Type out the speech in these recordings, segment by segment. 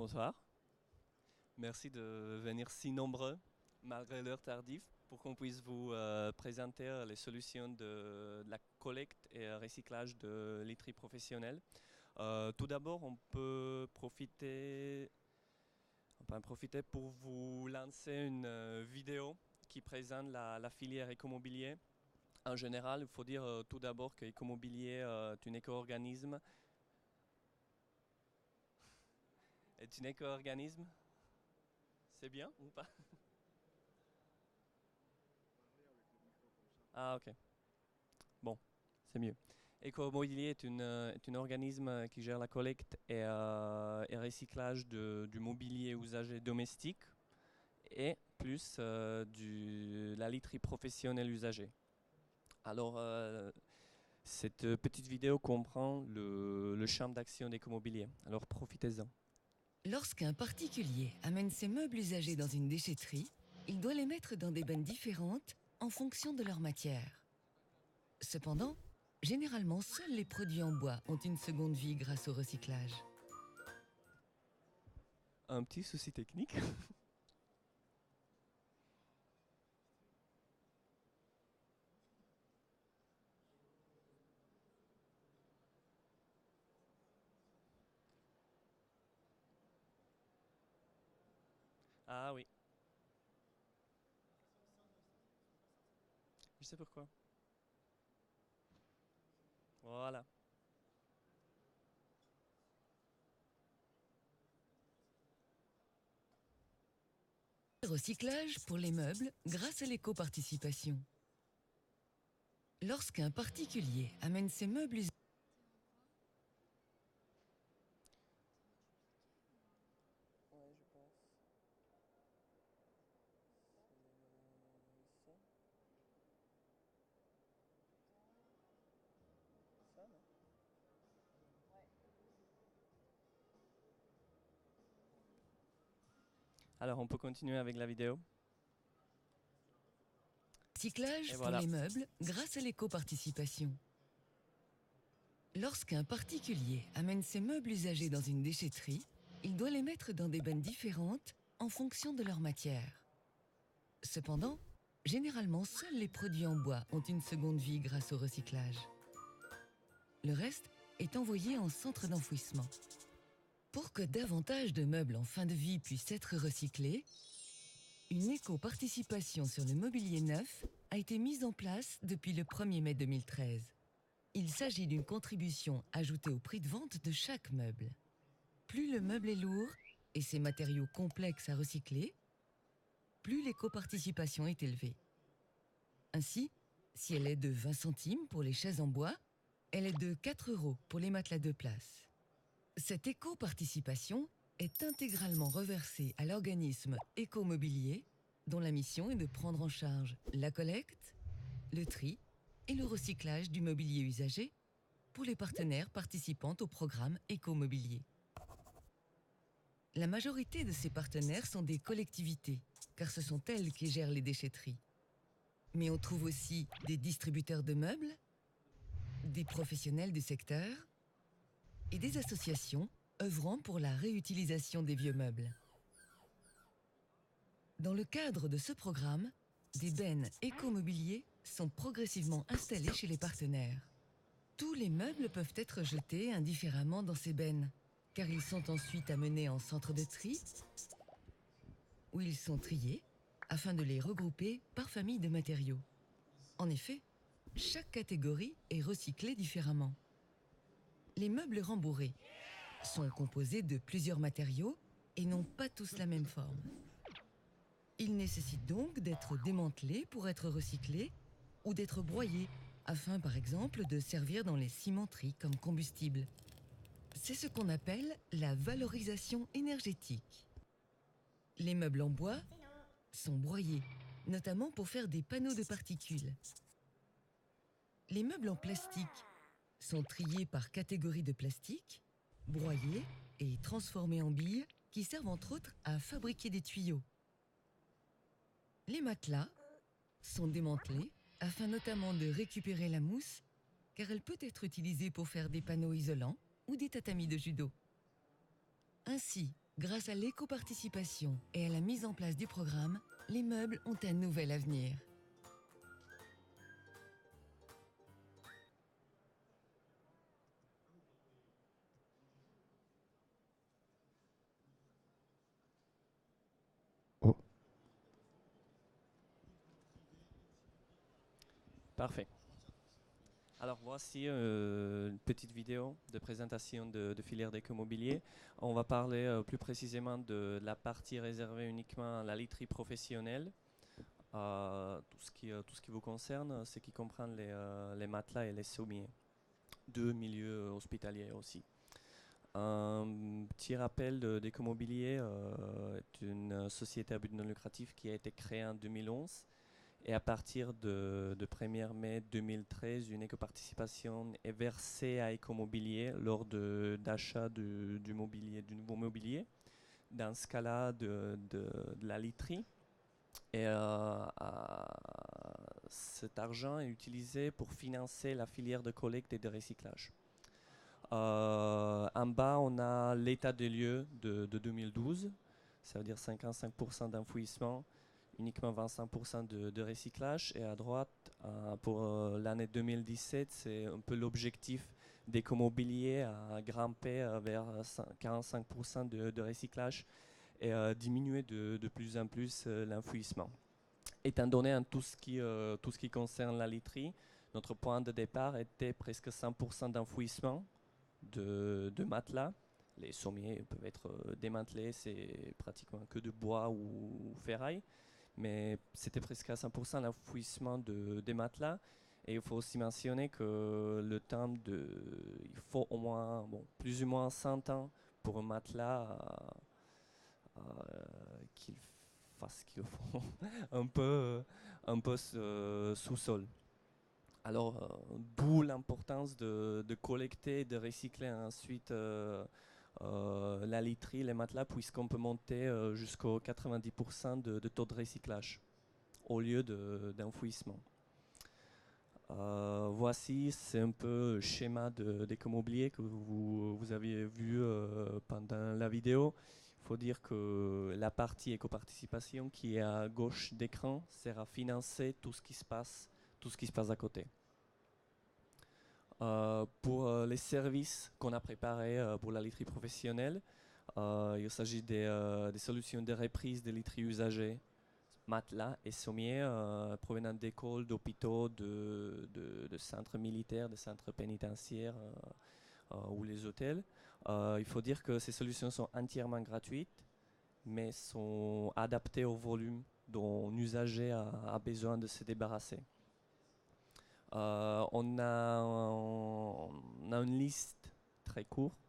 Bonsoir. Merci de venir si nombreux, malgré l'heure tardive, pour qu'on puisse vous présenter les solutions de la collecte et recyclage de literie professionnelle. Tout d'abord, on peut en profiter pour vous lancer une vidéo qui présente la filière écomobilier. En général, il faut dire tout d'abord que l'écomobilier est un éco-organisme. Est un éco-organisme. C'est bien ou pas? Ah, ok. Bon, c'est mieux. Écomobilier est un organisme qui gère la collecte et recyclage du mobilier usagé domestique et plus de la literie professionnelle usagée. Alors, cette petite vidéo comprend le champ d'action d'Écomobilier. Alors, profitez-en. Lorsqu'un particulier amène ses meubles usagés dans une déchetterie, il doit les mettre dans des bennes différentes en fonction de leur matière. Cependant, généralement, seuls les produits en bois ont une seconde vie grâce au recyclage. Un petit souci technique. Ah oui. Je sais pourquoi. Voilà. Recyclage pour les meubles grâce à l'éco-participation. Lorsqu'un particulier amène ses meubles usagés, Ouais, je pense. C'est ça. Ça, non? Alors, on peut continuer avec la vidéo. recyclage Et pour voilà. les meubles grâce à l'éco-participation. Lorsqu'un particulier amène ses meubles usagés dans une déchetterie, il doit les mettre dans des bennes différentes en fonction de leur matière. Cependant, généralement, seuls les produits en bois ont une seconde vie grâce au recyclage. Le reste est envoyé en centre d'enfouissement. Pour que davantage de meubles en fin de vie puissent être recyclés, une éco-participation sur le mobilier neuf a été mise en place depuis le 1er mai 2013. Il s'agit d'une contribution ajoutée au prix de vente de chaque meuble. Plus le meuble est lourd et ses matériaux complexes à recycler, plus l'éco-participation est élevée. Ainsi, si elle est de 20 centimes pour les chaises en bois, elle est de 4 € pour les matelas de place. Cette éco-participation est intégralement reversée à l'organisme Écomobilier, dont la mission est de prendre en charge la collecte, le tri et le recyclage du mobilier usagé pour les partenaires participant au programme Écomobilier. La majorité de ces partenaires sont des collectivités, car ce sont elles qui gèrent les déchetteries. Mais on trouve aussi des distributeurs de meubles, des professionnels du secteur et des associations œuvrant pour la réutilisation des vieux meubles. Dans le cadre de ce programme, des bennes écomobilier sont progressivement installées chez les partenaires. Tous les meubles peuvent être jetés indifféremment dans ces bennes, car ils sont ensuite amenés en centre de tri, où ils sont triés afin de les regrouper par famille de matériaux. En effet, chaque catégorie est recyclée différemment. Les meubles rembourrés sont composés de plusieurs matériaux et n'ont pas tous la même forme. Ils nécessitent donc d'être démantelés pour être recyclés ou d'être broyés afin, par exemple, de servir dans les cimenteries comme combustible. C'est ce qu'on appelle la valorisation énergétique. Les meubles en bois sont broyés, notamment pour faire des panneaux de particules. Les meubles en plastique sont triés par catégorie de plastique, broyés et transformés en billes qui servent entre autres à fabriquer des tuyaux. Les matelas sont démantelés afin notamment de récupérer la mousse, car elle peut être utilisée pour faire des panneaux isolants ou des tatamis de judo. Ainsi, Grâce à l'éco-participation et à la mise en place du programme, les meubles ont un nouvel avenir. Oh. Parfait. Alors voici une petite vidéo de présentation de filière d'écomobilier. On va parler plus précisément de la partie réservée uniquement à la literie professionnelle. Tout ce qui vous concerne, ce qui comprend les matelas et les sommiers de milieu hospitalier aussi. Un petit rappel d'Ecomobilier est une société à but non lucratif qui a été créée en 2011. Et à partir de 1er mai 2013, une éco-participation est versée à Ecomobilier lors d'achat du nouveau mobilier. Dans ce cas-là, de la literie. Et cet argent est utilisé pour financer la filière de collecte et de recyclage. En bas, on a l'état des lieux de 2012, ça veut dire 55% d'enfouissement, uniquement 25% de recyclage. Et à droite, pour l'année 2017, c'est un peu l'objectif d'Ecomobilier à grimper vers 45% de recyclage et diminuer de plus en plus l'enfouissement. Étant donné tout ce qui concerne la literie, notre point de départ était presque 100% d'enfouissement de matelas. Les sommiers peuvent être démantelés, c'est pratiquement que de bois ou ferraille, mais c'était presque à 100% l'enfouissement des matelas. Et il faut aussi mentionner que il faut au moins, plus ou moins 100 ans pour un matelas qu'il fasse ce qu'il faut un peu sous-sol. Alors, d'où l'importance de collecter et de recycler ensuite la literie, les matelas, puisqu'on peut monter jusqu'au 90% de taux de recyclage au lieu d'enfouissement. Voici, c'est un peu le schéma d'Ecomobilier que vous avez vu pendant la vidéo. Il faut dire que la partie éco-participation qui est à gauche d'écran sert à financer tout ce qui se passe à côté. Pour les services qu'on a préparés pour la literie professionnelle, il s'agit des solutions de reprise des literies usagées, matelas et sommiers provenant d'écoles, d'hôpitaux, de centres militaires, de centres pénitentiaires ou les hôtels. Il faut dire que ces solutions sont entièrement gratuites, mais sont adaptées au volume dont un usager a besoin de se débarrasser. On a une liste très courte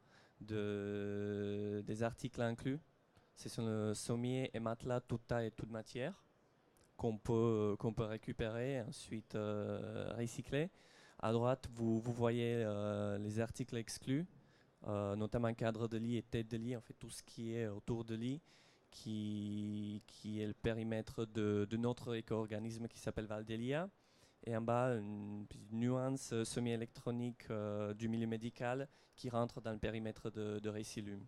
des articles inclus. Ce sont le sommier et matelas toute taille et toute matière qu'on peut récupérer et ensuite recycler. À droite, vous voyez les articles exclus, notamment cadre de lit et tête de lit, en fait tout ce qui est autour de lit, qui est le périmètre de notre éco-organisme qui s'appelle Valdelia. Et en bas, une petite nuance semi-électronique du milieu médical qui rentre dans le périmètre de Recilum.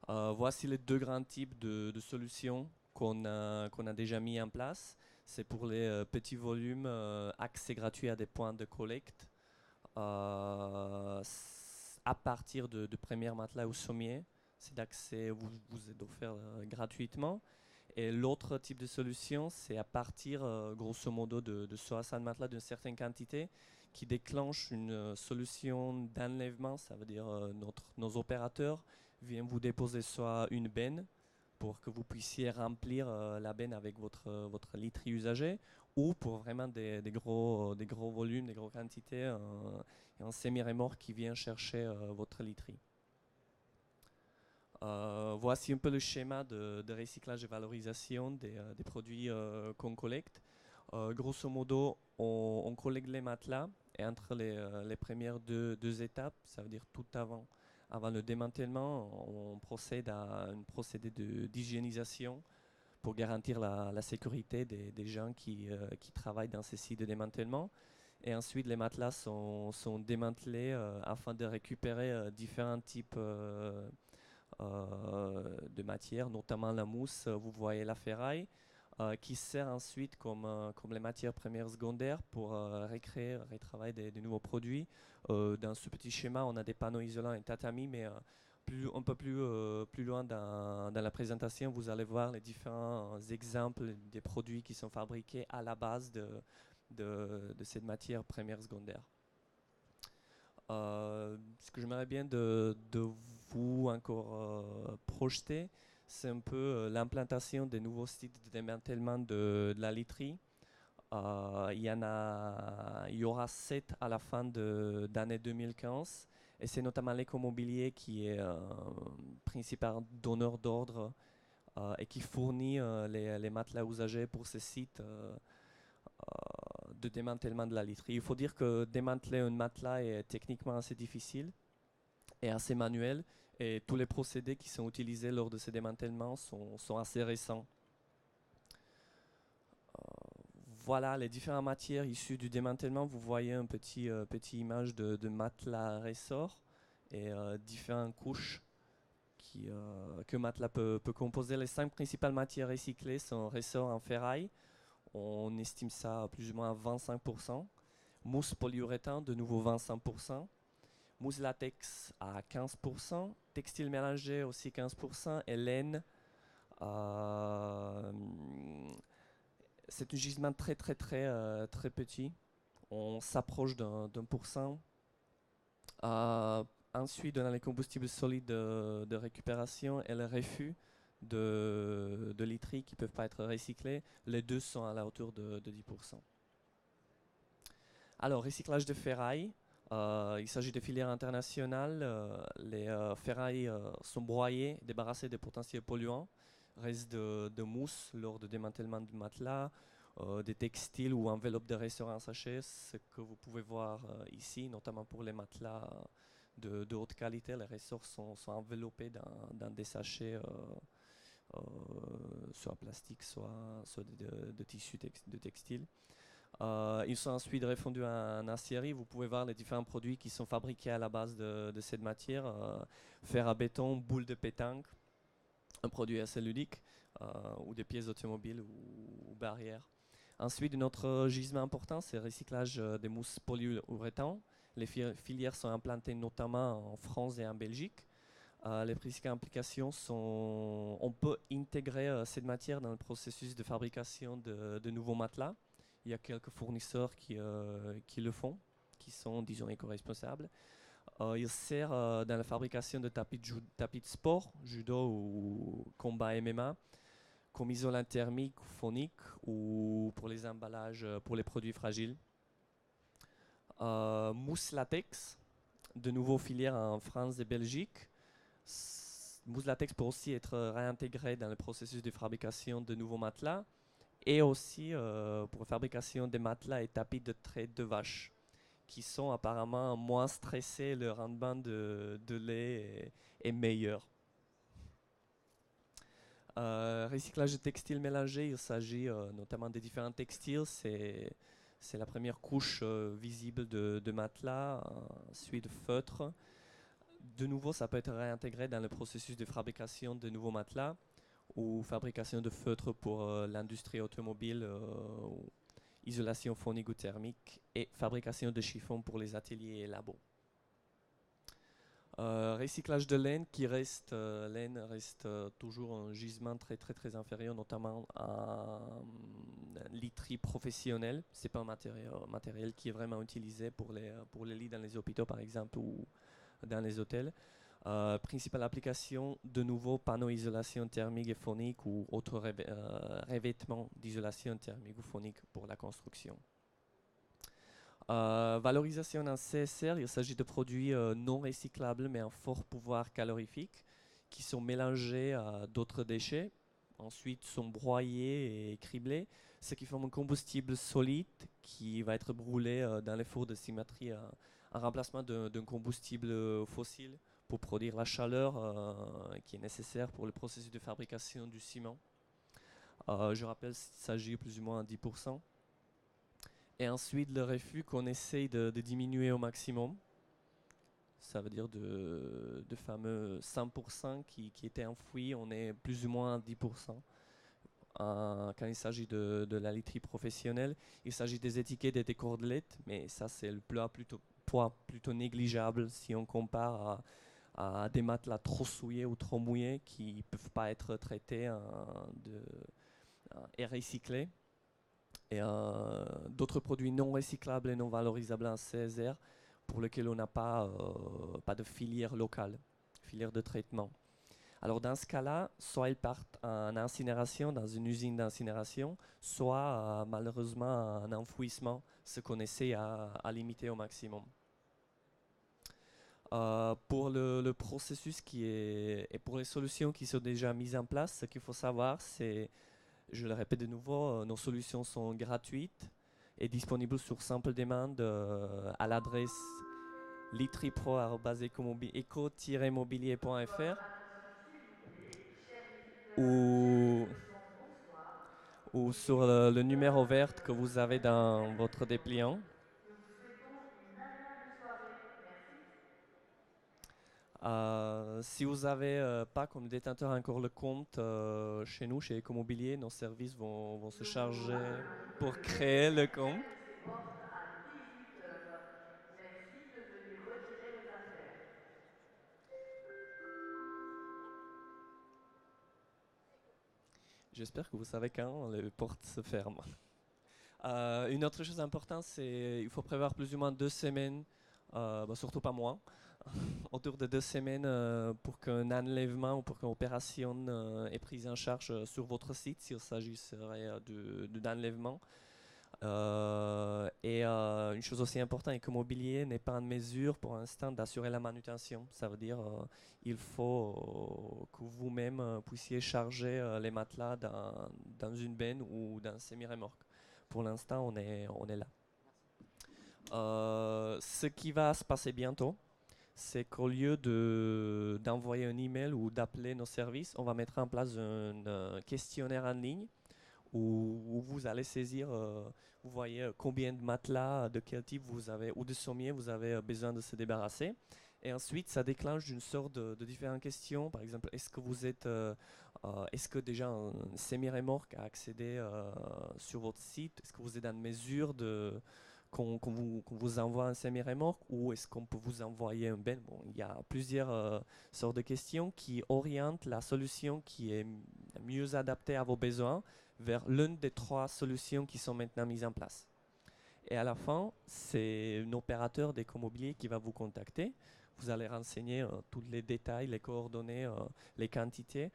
Voici les deux grands types de solutions qu'on a déjà mis en place. C'est pour les petits volumes, accès gratuit à des points de collecte à partir de premiers matelas ou sommiers. C'est d'accès vous est offert gratuitement. Et l'autre type de solution, c'est à partir, grosso modo, de 60 matelas d'une certaine quantité qui déclenche une solution d'enlèvement. Ça veut dire nos opérateurs viennent vous déposer soit une benne pour que vous puissiez remplir la benne avec votre literie usagée, ou pour vraiment des gros volumes, des grosses quantités, un semi-remorque qui vient chercher votre literie. Voici un peu le schéma de recyclage et valorisation des produits qu'on collecte. Grosso modo, on collecte les matelas et entre les premières deux étapes, ça veut dire tout avant le démantèlement, on procède à un procédé d'hygiénisation pour garantir la sécurité des gens qui travaillent dans ces sites de démantèlement. Et ensuite, les matelas sont démantelés afin de récupérer différents types de matières, notamment la mousse, vous voyez la ferraille, qui sert ensuite comme les matières premières secondaires pour recréer, retravailler de nouveaux produits. Dans ce petit schéma, on a des panneaux isolants et tatami, mais un peu plus loin dans la présentation, vous allez voir les différents exemples des produits qui sont fabriqués à la base de cette matière première secondaire. Ce que j'aimerais bien de vous encore projeter, c'est un peu l'implantation des nouveaux sites de démantèlement de la literie. Il y aura 7 à la fin d'année 2015, et c'est notamment l'écomobilier qui est principal donneur d'ordre et qui fournit les matelas usagés pour ces sites de démantèlement de la literie. Il faut dire que démanteler un matelas est techniquement assez difficile et assez manuel, et tous les procédés qui sont utilisés lors de ces démantèlements sont assez récents. Voilà les différentes matières issues du démantèlement. Vous voyez une petite image de matelas ressort et différentes couches que matelas peut composer. Les 5 principales matières recyclées sont ressort en ferraille, on estime ça à plus ou moins à 25%. Mousse polyuréthane, de nouveau 25%. Mousse latex à 15%. Textile mélangé aussi 15%. Et laine, c'est un gisement très petit. On s'approche d'un pourcent. Ensuite, dans les combustibles solides de récupération et le refus de literie qui ne peuvent pas être recyclés, les deux sont à la hauteur de 10%. Alors, recyclage de ferraille. Il s'agit de filières internationales. Les ferrailles sont broyées, débarrassées des potentiels polluants. Reste de mousse lors du démantèlement du matelas, des textiles ou enveloppes de restaurants sachets, ce que vous pouvez voir ici, notamment pour les matelas de haute qualité. Les ressorts sont enveloppés dans des sachets soit plastique, soit de tissu de textile. Ils sont ensuite refondus en aciérie. Vous pouvez voir les différents produits qui sont fabriqués à la base de cette matière. Fer à béton, boule de pétanque, un produit assez ludique, ou des pièces automobiles ou barrières. Ensuite, notre gisement important, c'est le recyclage des mousses polyuréthane. Les filières sont implantées notamment en France et en Belgique. Les principales implications sont, on peut intégrer cette matière dans le processus de fabrication de nouveaux matelas. Il y a quelques fournisseurs qui le font, qui sont, disons, éco-responsables. Il sert dans la fabrication de tapis de sport, judo ou combat MMA, comme isolant thermique ou phonique, ou pour les emballages, pour les produits fragiles. Mousse latex, de nouveau filière en France et Belgique. Mousse latex peut aussi être réintégrée dans le processus de fabrication de nouveaux matelas, et aussi pour la fabrication des matelas et tapis de traite de vache, qui sont apparemment moins stressés, le rendement de lait est meilleur. Recyclage de textiles mélangés, il s'agit notamment des différents textiles. C'est la première couche visible de matelas, ensuite de feutre. De nouveau, ça peut être réintégré dans le processus de fabrication de nouveaux matelas ou fabrication de feutres pour l'industrie automobile, isolation phonique ou thermique, et fabrication de chiffons pour les ateliers et labos. Recyclage de laine qui reste, toujours un gisement très inférieur, notamment en literie professionnelle. C'est pas un matériel qui est vraiment utilisé pour les lits dans les hôpitaux par exemple ou dans les hôtels. Principale application, de nouveau panneaux d'isolation thermique et phonique ou autres revêtements d'isolation thermique ou phonique pour la construction. Valorisation en CSR, il s'agit de produits non recyclables mais en fort pouvoir calorifique qui sont mélangés à d'autres déchets, ensuite sont broyés et criblés, ce qui forme un combustible solide qui va être brûlé dans les fours de cimenterie en remplacement d'un combustible fossile pour produire la chaleur qui est nécessaire pour le processus de fabrication du ciment. Je rappelle qu'il s'agit plus ou moins à 10%. Et ensuite, le refus qu'on essaye de diminuer au maximum. Ça veut dire de fameux 100% qui étaient enfouis, on est plus ou moins à 10%. Quand il s'agit de la literie professionnelle, il s'agit des étiquettes et des cordelettes, mais ça c'est le poids plutôt négligeable si on compare à des matelas trop souillés ou trop mouillés qui ne peuvent pas être traités et recyclés. Et d'autres produits non recyclables et non valorisables en CSR pour lesquels on n'a pas de filière locale, filière de traitement. Alors dans ce cas-là, soit ils partent en incinération dans une usine d'incinération, soit malheureusement en enfouissement, ce qu'on essaie à limiter au maximum. Pour le processus et pour les solutions qui sont déjà mises en place, ce qu'il faut savoir, c'est, je le répète de nouveau, nos solutions sont gratuites et disponibles sur simple demande à l'adresse litripro@eco-mobilier.fr ou, ou sur le numéro vert que vous avez dans votre dépliant. Si vous n'avez pas comme détenteur encore le compte chez nous, chez Ecomobilier, nos services vont se charger pour créer le compte. J'espère que vous savez quand les portes se ferment. Une autre chose importante, c'est qu'il faut prévoir plus ou moins 2 semaines, surtout pas moins, autour de 2 semaines pour qu'un enlèvement ou pour qu'une opération est prise en charge sur votre site s'il s'agirait d'enlèvement. Une chose aussi importante est que Mobilier n'est pas en mesure pour l'instant d'assurer la manutention. Ça veut dire il faut que vous-même puissiez charger les matelas dans une benne ou dans un semi-remorque. Pour l'instant, on est là. Ce qui va se passer bientôt, c'est qu'au lieu d'envoyer un email ou d'appeler nos services, on va mettre en place un questionnaire en ligne où vous allez saisir, vous voyez combien de matelas, de quel type vous avez, ou de sommiers vous avez besoin de se débarrasser. Et ensuite, ça déclenche une sorte de différentes questions. Par exemple, est-ce que déjà un semi-remorque a accédé sur votre site? Est-ce que vous êtes en mesure qu'on vous envoie un semi-remorque ou est-ce qu'on peut vous envoyer un ben? Bon, il y a plusieurs sortes de questions qui orientent la solution qui est mieux adaptée à vos besoins vers l'une des 3 solutions qui sont maintenant mises en place. Et à la fin, c'est un opérateur d'écomobilier qui va vous contacter. Vous allez renseigner tous les détails, les coordonnées, les quantités.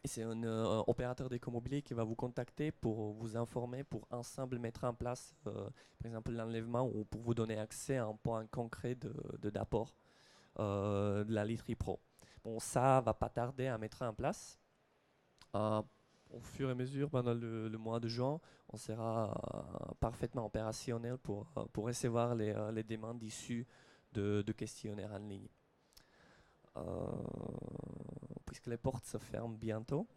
Et c'est un opérateur d'écomobilier qui va vous contacter pour vous informer, pour ensemble mettre en place, par exemple, l'enlèvement ou pour vous donner accès à un point concret d'apport de la literie pro. Bon, ça va pas tarder à mettre en place. Au fur et à mesure, pendant le mois de juin, on sera parfaitement opérationnel pour recevoir les demandes issues de questionnaires en ligne. Puisque les portes se ferment bientôt,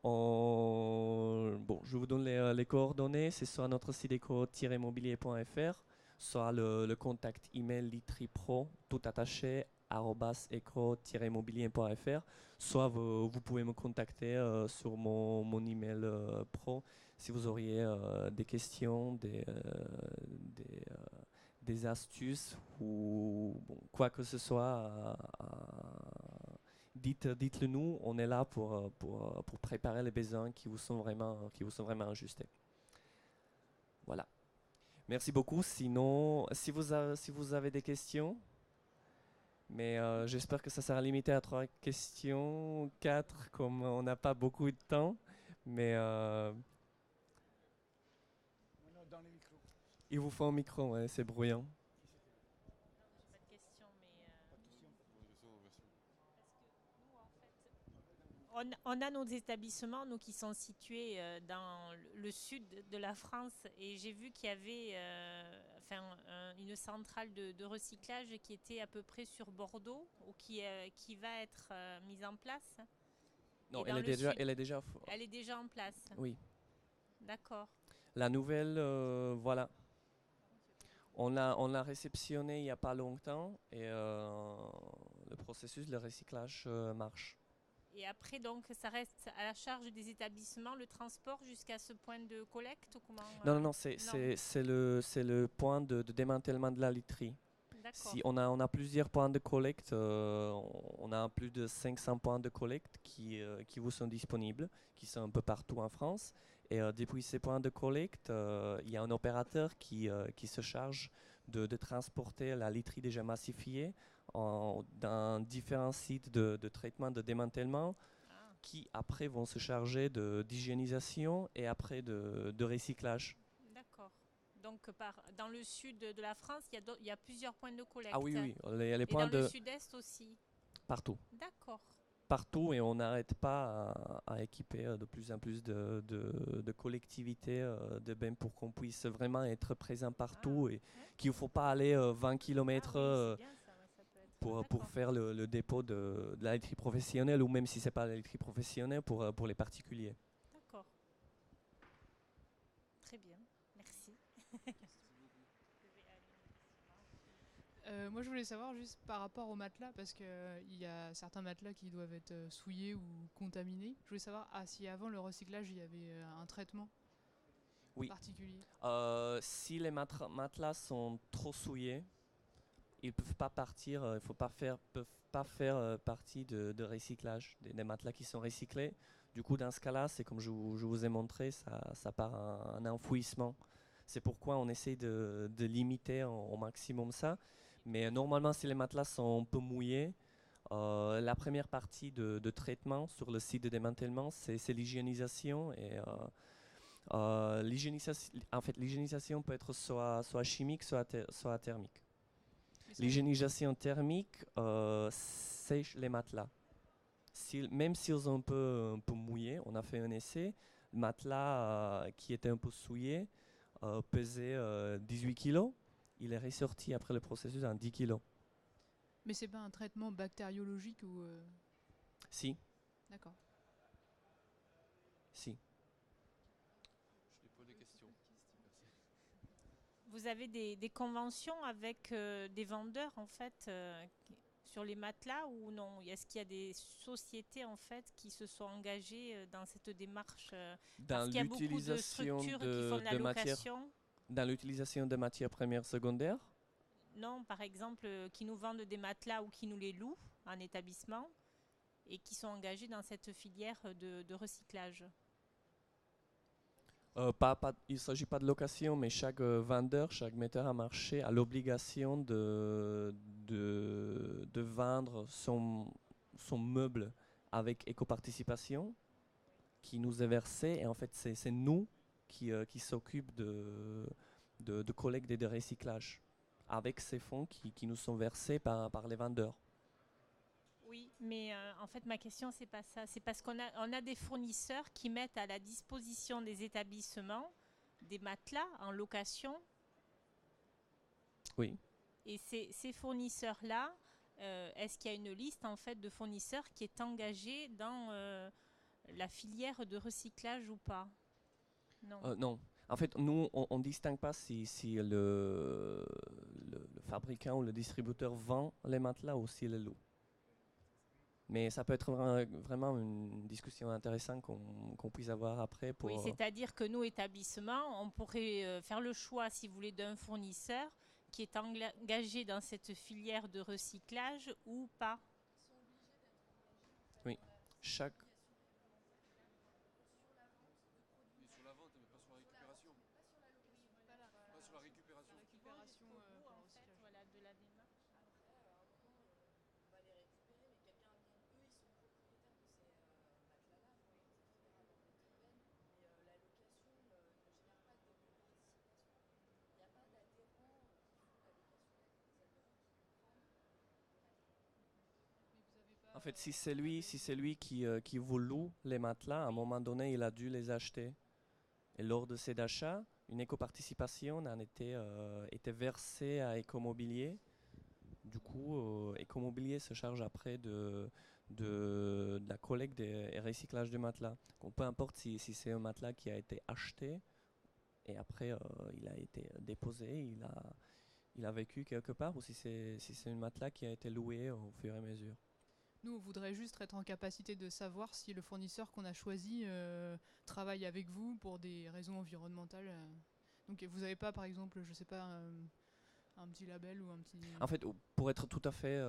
je vous donne les coordonnées. C'est soit notre site eco-mobilier.fr, soit le contact email litripro, tout attaché, @eco-mobilier.fr, soit vous pouvez me contacter sur mon email pro si vous auriez des questions, des astuces ou quoi que ce soit. Dites-le nous, on est là pour préparer les besoins qui vous sont vraiment ajustés. Voilà. Merci beaucoup. Sinon, si vous avez des questions, mais j'espère que ça sera limité à 3 questions, 4, comme on n'a pas beaucoup de temps. Mais il vous faut un micro, ouais, c'est bruyant. On a nos établissements, nous, qui sont situés dans le sud de la France, et j'ai vu qu'il y avait une centrale de recyclage qui était à peu près sur Bordeaux, ou qui va être mise en place. Non, elle est déjà. Elle est déjà en place. Oui. D'accord. La nouvelle, voilà. On l'a réceptionné il n'y a pas longtemps et le processus de recyclage marche. Et après, donc, ça reste à la charge des établissements, le transport jusqu'à ce point de collecte ou comment Non, non, non, non. c'est le point de démantèlement de la literie. D'accord. Si on a plusieurs points de collecte, on a plus de 500 points de collecte qui vous sont disponibles, qui sont un peu partout en France. Et depuis ces points de collecte, il y a un opérateur qui se charge de transporter la literie déjà massifiée dans différents sites de traitement, de démantèlement, Ah, qui après vont se charger d'hygiénisation et après de recyclage. d'accord. Donc, dans le sud de la France, il y a plusieurs points de Ah collecte. oui, oui, les Et points dans le de sud-est aussi. partout. D'accord. Partout et on n'arrête pas à équiper de plus en plus de collectivités de BEM pour qu'on puisse vraiment être présent partout et Ouais. qu'il ne faut pas aller 20 km Ah oui, c'est bien ça, ouais, ça peut être. pour D'accord. faire le dépôt de la laiterie professionnelle ou même si ce n'est pas la laiterie professionnelle pour les particuliers. D'accord. Très bien. Merci. Moi, je voulais savoir juste par rapport aux matelas, parce qu'il y a certains matelas qui doivent être souillés ou contaminés. Je voulais savoir si avant le recyclage, il y avait un traitement Oui. particulier. Si les matelas sont trop souillés, ils ne peuvent pas partir, il faut pas faire, peuvent pas faire partie de recyclage, des matelas qui sont recyclés. Du coup, dans ce cas-là, c'est comme je vous ai montré, ça part un enfouissement. C'est pourquoi on essaie de limiter au maximum ça. Mais normalement, si les matelas sont un peu mouillés, la première partie de traitement sur le site de démantèlement, c'est l'hygiénisation. Et l'hygiénisation peut être soit chimique, soit thermique. Mais ça- L'hygiénisation thermique sèche les matelas. Même s'ils sont un peu mouillés, on a fait un essai, le matelas qui était un peu souillé pesait 18 kg. Il est ressorti après le processus en 10 kg. Mais c'est pas un traitement bactériologique ou. Si, D'accord. si. Vous avez des conventions avec des vendeurs en fait sur les matelas ou non? Est-ce qu'il y a des sociétés en fait qui se sont engagées dans cette démarche parce Dans qu'il y a beaucoup de l'utilisation structures qui font de la location? dans l'utilisation de matières premières secondaires, Non, par exemple, qui nous vendent des matelas ou qui nous les louent en établissement et qui sont engagés dans cette filière de recyclage. il ne s'agit pas de location, mais chaque vendeur, chaque metteur à marché a l'obligation de vendre son meuble avec éco-participation qui nous est versé. Et en fait, c'est nous qui s'occupent de collecte et de recyclage avec ces fonds qui nous sont versés par les vendeurs. Oui, mais en fait, ma question, c'est pas ça. C'est parce on a des fournisseurs qui mettent à la disposition des établissements des matelas en location. Oui. Et ces fournisseurs-là, est-ce qu'il y a une liste en fait de fournisseurs qui est engagée dans la filière de recyclage ou pas? Non. Non. En fait, nous, on ne distingue pas si le fabricant ou le distributeur vend les matelas ou s'il les loue. Mais ça peut être vraiment une discussion intéressante qu'on puisse avoir après. Oui, c'est-à-dire que nous, établissements, on pourrait faire le choix, si vous voulez, d'un fournisseur qui est engagé dans cette filière de recyclage ou pas. Oui, chaque. Voilà, de la démarche. En fait, si c'est lui qui vous loue les matelas, à un moment donné, il a dû les acheter. Et lors de cet achat, une éco-participation en était versée à Écomobilier. Du coup, Écomobilier se charge après de la collecte et recyclage du matelas. Donc, peu importe si c'est un matelas qui a été acheté et après il a été déposé, il a vécu quelque part ou si c'est une matelas qui a été louée au fur et à mesure. Nous, on voudrait juste être en capacité de savoir si le fournisseur qu'on a choisi travaille avec vous pour des raisons environnementales. Donc vous n'avez pas, par exemple, je sais pas, un petit label ou un petit... En fait, pour être tout à fait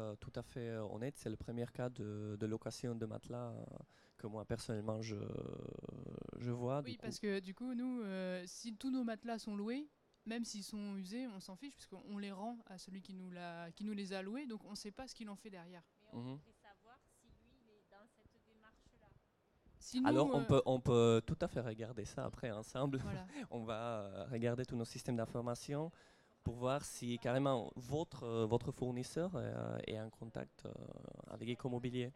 honnête, c'est le premier cas de location de matelas que moi personnellement je vois. Oui, Du coup. parce que du coup, nous, si tous nos matelas sont loués, même s'ils sont usés, on s'en fiche, puisqu'on les rend à celui qui nous les a loués, donc on ne sait pas ce qu'il en fait derrière. Mais on Mhm. voudrait savoir si lui, il est dans cette démarche-là. Si nous, Alors on peut tout à fait regarder ça après ensemble. voilà. On va regarder tous nos systèmes d'information pour voir si carrément votre fournisseur est en contact avec Ecomobilier.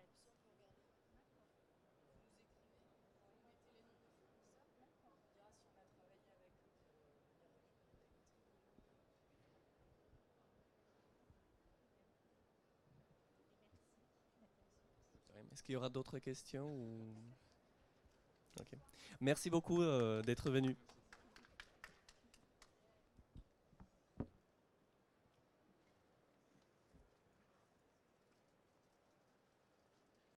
Est-ce qu'il y aura d'autres questions ou... Ok. Merci beaucoup d'être venu.